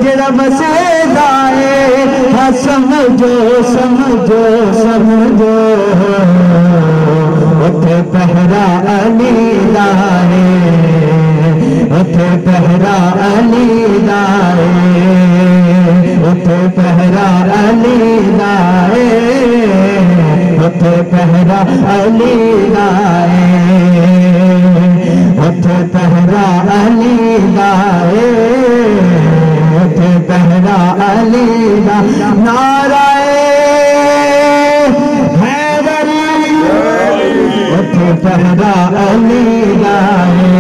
जरा बसेदा है। हाँ समझो समझो समझो उठे पहरा अली दा है, उठे पहरा अली दा है, उठे पहरा अली दा है, उठे पहरा अली दा है, उठे पहरा अली दा है, उठे पहरा अली दा। नाराए हैदरी उठे पहरा अली दा है,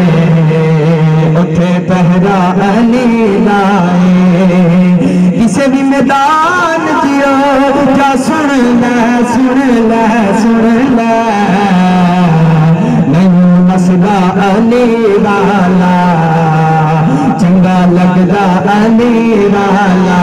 उठे पहरा अली दा है। किसी भी मैदान जियो क्या सुन ले सुन ले सुन ले, नहीं मसला अली वाला, चंगा लगदा अली वाला।